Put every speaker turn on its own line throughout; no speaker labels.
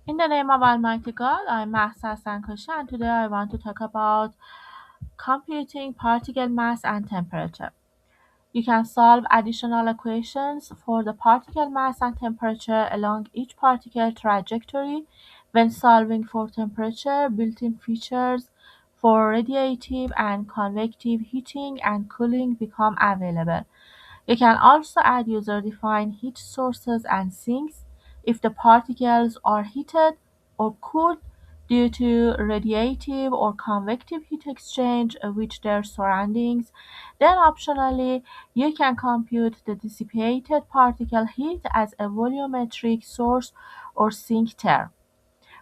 In the name of Almighty God, I'm Mahsa Sankoshi, and today I want to talk about computing particle mass and temperature. You can solve additional equations for the particle mass and temperature along each particle trajectory when solving for temperature. Built-in features for radiative and convective heating and cooling become available. You can also add user-defined heat sources and sinks if the particles are heated or cooled due to radiative or convective heat exchange with their surroundings. Then optionally, you can compute the dissipated particle heat as a volumetric source or sink term.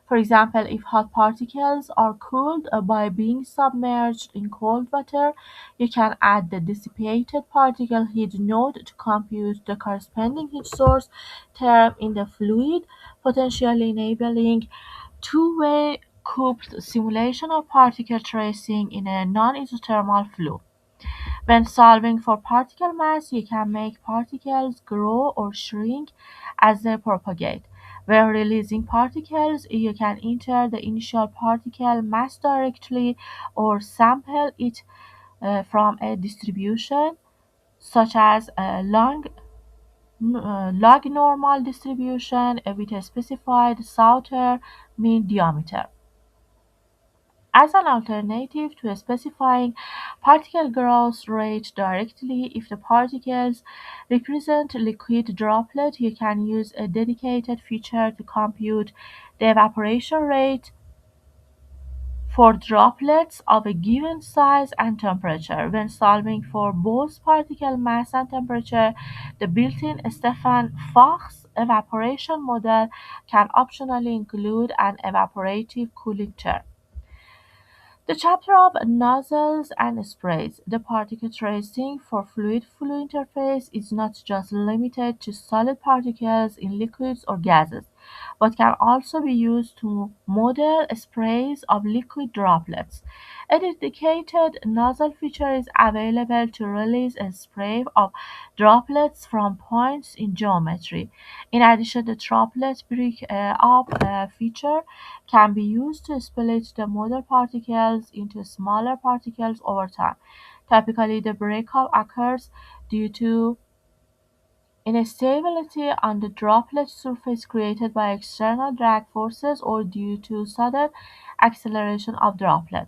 For example, if hot particles are cooled by being submerged in cold water, you can add the dissipated particle heat node to compute the corresponding heat source term in the fluid, potentially enabling two-way coupled simulation of particle tracing in a non-isothermal flow. When solving for particle mass, you can make particles grow or shrink as they propagate. When releasing particles, you can enter the initial particle mass directly or sample it from a distribution such as a log normal distribution with a specified Sauter mean diameter. As an alternative to specifying particle growth rate directly, if the particles represent liquid droplet, you can use a dedicated feature to compute the evaporation rate for droplets of a given size and temperature. When solving for both particle mass and temperature, the built-in Stefan-Fox evaporation model can optionally include an evaporative cooling term. The chapter of nozzles and sprays. The particle tracing for fluid flow interface is not just limited to solid particles in liquids or gases, but can also be used to model sprays of liquid droplets. A dedicated nozzle feature is available to release a spray of droplets from points in geometry. In addition, the droplet break up feature can be used to split the model particles into smaller particles over time. Typically, the breakup occurs due to instability on the droplet surface created by external drag forces or due to sudden acceleration of droplet.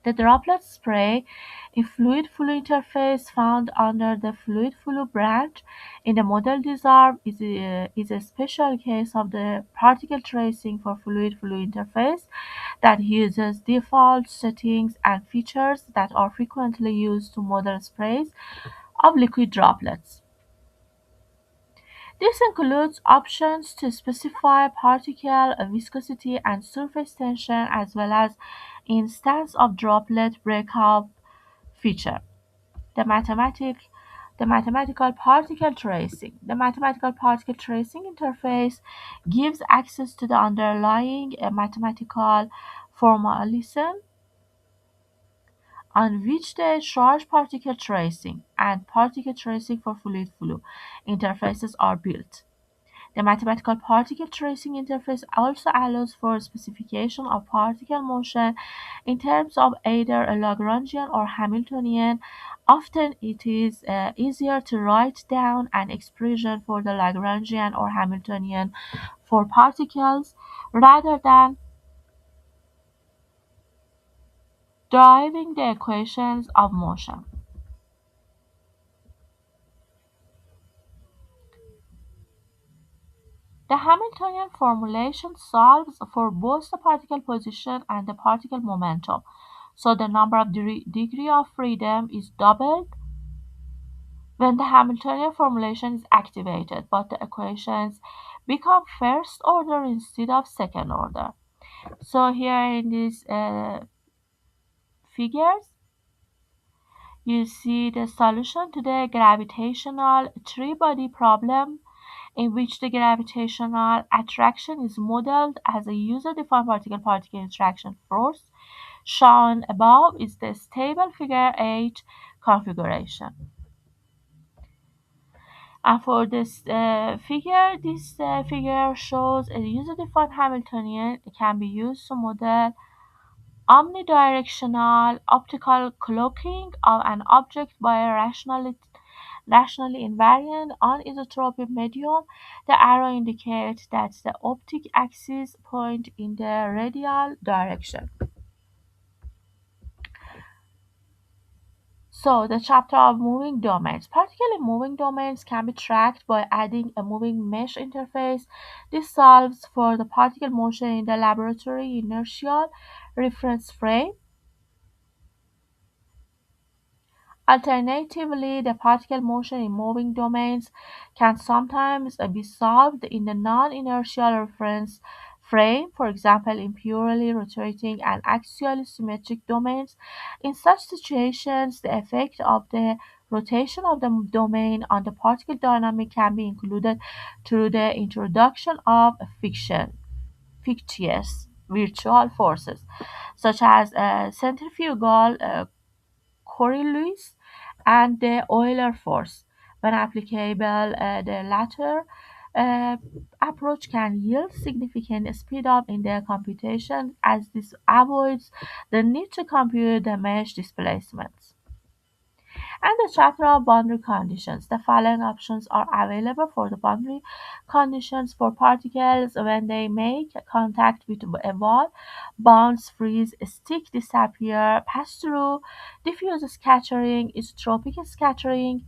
The droplet spray in fluid flow interface found under the fluid flow branch in the model design is a special case of the particle tracing for fluid flow interface that uses default settings and features that are frequently used to model sprays of liquid droplets. This includes options to specify particle viscosity and surface tension as well as instance of droplet breakup feature. The mathematic the mathematical particle tracing. The mathematical particle tracing interface gives access to the underlying mathematical formalism on which the charge particle tracing and particle tracing for fluid flow interfaces are built. The mathematical particle tracing interface also allows for specification of particle motion in terms of either a Lagrangian or Hamiltonian. Often it is easier to write down an expression for the Lagrangian or Hamiltonian for particles rather than deriving the equations of motion. The Hamiltonian formulation solves for both the particle position and the particle momentum, so the number of degree of freedom is doubled when the Hamiltonian formulation is activated, but the equations become first order instead of second order. So here in these figures, you see the solution to the gravitational three-body problem in which the gravitational attraction is modeled as a user-defined particle-particle interaction force. Shown above is the stable figure 8 configuration. And for this figure shows a user-defined Hamiltonian. It can be used to model omnidirectional optical cloaking of an object by a rationally invariant anisotropic medium. The arrow indicates that the optic axis point in the radial direction. So, the chapter of moving domains. Particularly moving domains can be tracked by adding a moving mesh interface. This solves for the particle motion in the laboratory inertial reference frame. Alternatively, the particle motion in moving domains can sometimes be solved in the non-inertial reference frame, for example, in purely rotating and axially symmetric domains. In such situations, the effect of the rotation of the domain on the particle dynamic can be included through the introduction of fictitious virtual forces, such as centrifugal Coriolis and the Euler force. When applicable, the latter uh, approach can yield significant speed up in the computation as this avoids the need to compute the mesh displacements. And the chapter of boundary conditions. The following options are available for the boundary conditions for particles when they make contact with a wall: bounce, freeze, stick, disappear, pass through, diffuse scattering, isotropic scattering,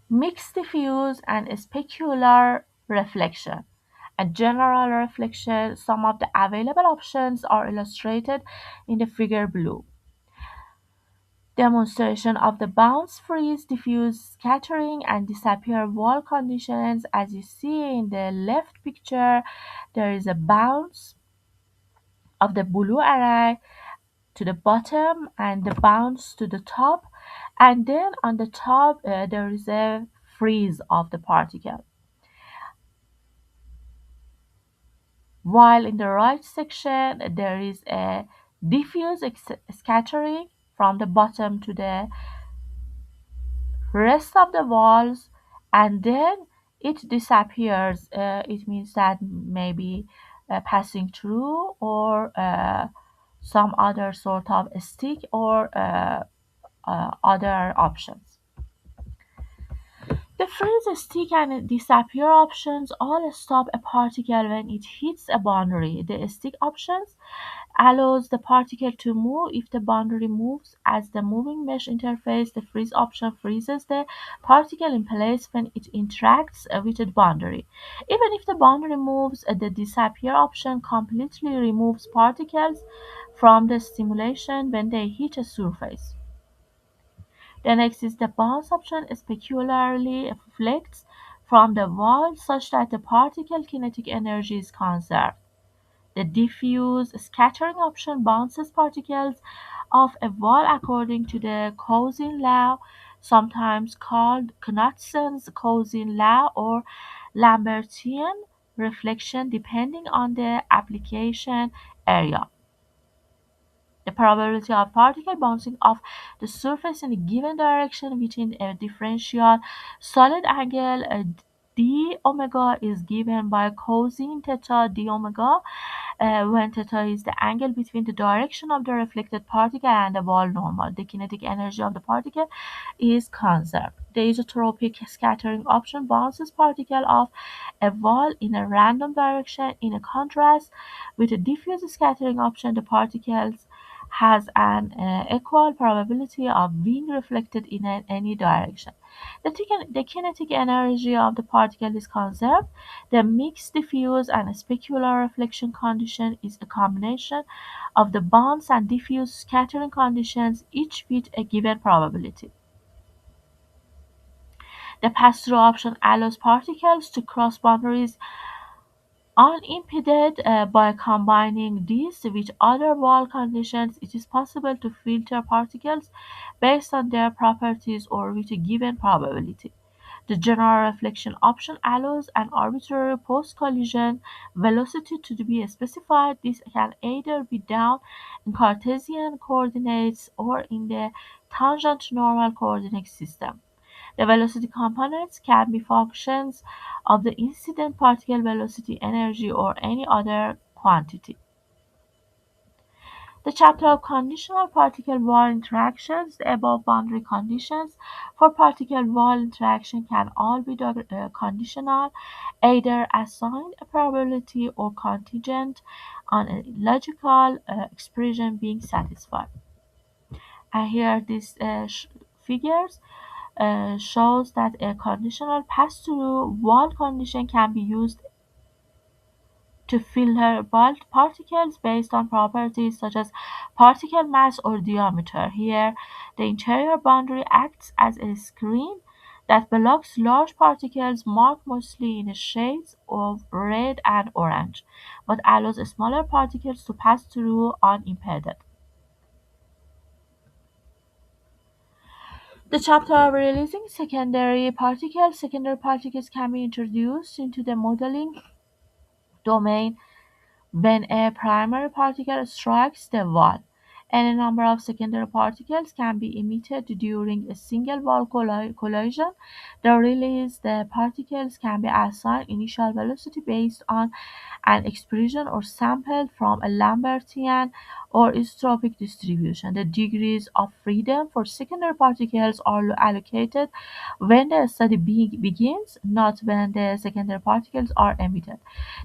mixed diffuse, and specular reflection. A general reflection. Some of the available options are illustrated in the figure below. Demonstration of the bounce, freeze, diffuse, scattering, and disappear wall conditions. As you see in the left picture, there is a bounce of the blue array to the bottom and the bounce to the top, and then on the top there is a freeze of the particle, while in the right section there is a diffuse scattering from the bottom to the rest of the walls, and then it disappears. It means that maybe passing through or some other sort of stick or other options. The freeze, stick, and disappear options all stop a particle when it hits a boundary. The stick options allows the particle to move if the boundary moves. As the moving mesh interface, the freeze option freezes the particle in place when it interacts with the boundary. Even if the boundary moves, the disappear option completely removes particles from the stimulation when they hit a surface. The next is the bounce option specularly reflects from the wall such that the particle kinetic energy is conserved. The diffuse scattering option bounces particles off a wall according to the Cousin law, sometimes called Knutson's Cousin law or Lambertian reflection, depending on the application area. The probability of particle bouncing off the surface in a given direction within a differential solid angle d omega is given by cosine theta d omega, when theta is the angle between the direction of the reflected particle and the wall normal. The kinetic energy of the particle is conserved. The isotropic scattering option bounces particle off a wall in a random direction. In a contrast with the diffuse scattering option, the particles has an equal probability of being reflected in any direction. The kinetic energy of the particle is conserved. The mixed diffuse and specular reflection condition is a combination of the bounce and diffuse scattering conditions, each with a given probability. The pass-through option allows particles to cross boundaries unimpeded. By combining these with other wall conditions, it is possible to filter particles based on their properties or with a given probability. The general reflection option allows an arbitrary post-collision velocity to be specified. This can either be done in Cartesian coordinates or in the tangent normal coordinate system. The velocity components can be functions of the incident particle velocity, energy, or any other quantity. The chapter of conditional particle-wall interactions, the above boundary conditions for particle-wall interaction can all be conditional, either assigned a probability or contingent on a logical expression being satisfied. And here these figures shows that a conditional pass-through wall condition can be used to filter bulk particles based on properties such as particle mass or diameter. Here, the interior boundary acts as a screen that blocks large particles marked mostly in shades of red and orange, but allows smaller particles to pass through unimpeded. The chapter of releasing secondary particles can be introduced into the modeling domain when a primary particle strikes the wall. Any number of secondary particles can be emitted during a single wall collision. The particles can be assigned initial velocity based on an expression or sampled from a Lambertian or isotropic distribution. The degrees of freedom for secondary particles are allocated when the study begins, not when the secondary particles are emitted.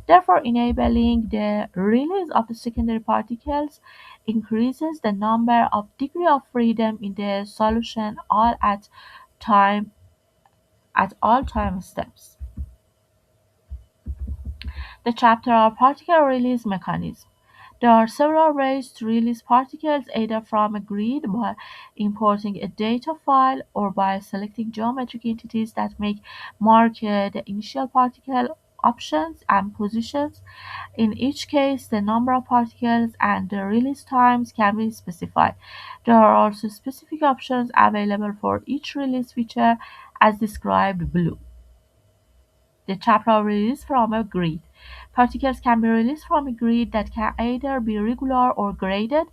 Therefore, enabling the release of the secondary particles increases the number of degree of freedom in the solution time all time steps. The chapter of particle release mechanism. There are several ways to release particles, either from a grid by importing a data file or by selecting geometric entities that mark the initial particle options and positions. In each case, the number of particles and the release times can be specified. There are also specific options available for each release feature as described below. The chapter release from a grid. Particles can be released from a grid that can either be regular or graded.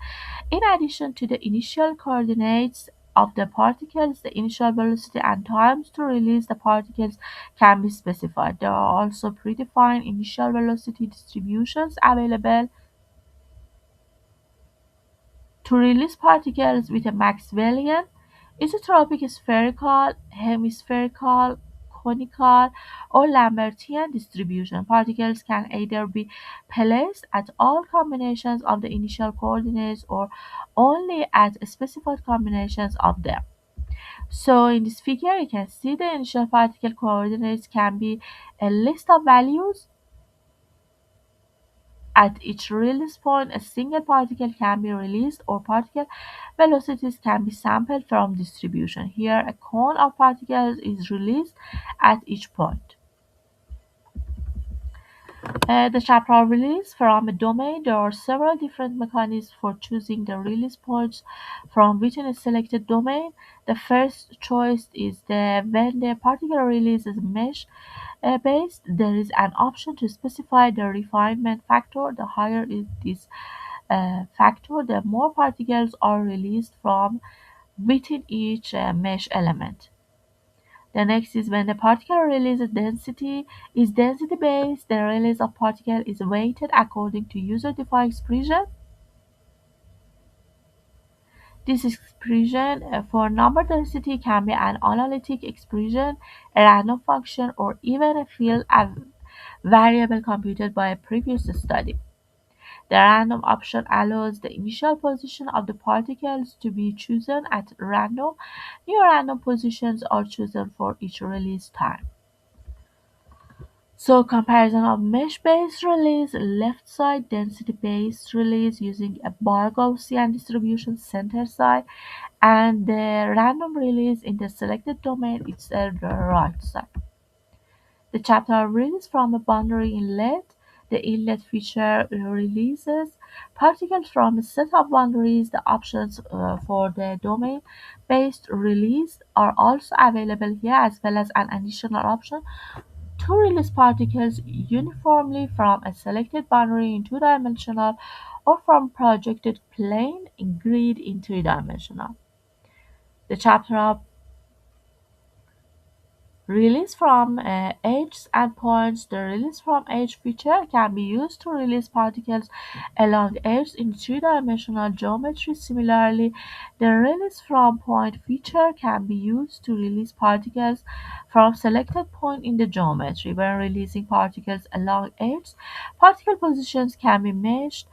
In addition to the initial coordinates of the particles, the initial velocity and times to release the particles can be specified. There are also predefined initial velocity distributions available to release particles with a Maxwellian, isotropic spherical, hemispherical, conical, or Lambertian distribution. Particles can either be placed at all combinations of the initial coordinates or only at specified combinations of them. So in this figure, you can see the initial particle coordinates can be a list of values. At each release point, a single particle can be released or particle velocities can be sampled from distribution. Here, a cone of particles is released at each point. The chapter release from a domain. There are several different mechanisms for choosing the release points from within a selected domain. The first choice is when the particle release is mesh based, there is an option to specify the refinement factor. The higher is this factor, the more particles are released from within each mesh element. The next is when the particle release density is density based, the release of particle is weighted according to user-defined expression. This expression for number density can be an analytic expression, a random function, or even a field variable computed by a previous study. The random option allows the initial position of the particles to be chosen at random. New random positions are chosen for each release time. So comparison of mesh-based release, left side density-based release using a bar Gaussian distribution center side, and the random release in the selected domain is the right side. The chapter release from a boundary inlet. The inlet feature releases particles from a set of boundaries. The options for the domain-based release are also available here, as well as an additional option to release particles uniformly from a selected boundary in two-dimensional or from projected plane in grid in three-dimensional. The chapter of Release from edges and points. The release from edge feature can be used to release particles along edges in three-dimensional geometry. Similarly, the release from point feature can be used to release particles from selected point in the geometry. When releasing particles along edges, particle positions can be meshed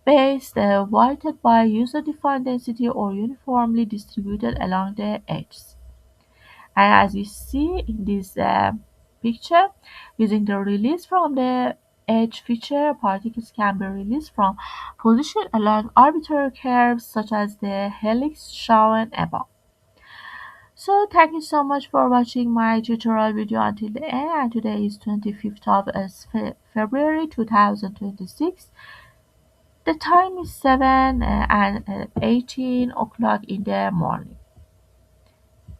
based weighted by user-defined density or uniformly distributed along the edges. And as you see in this picture, using the release from the edge feature, particles can be released from position along arbitrary curves such as the helix shown above. So thank you so much for watching my tutorial video until the end. And today is 25th of February 2026. The time is 7 and 18 o'clock in the morning.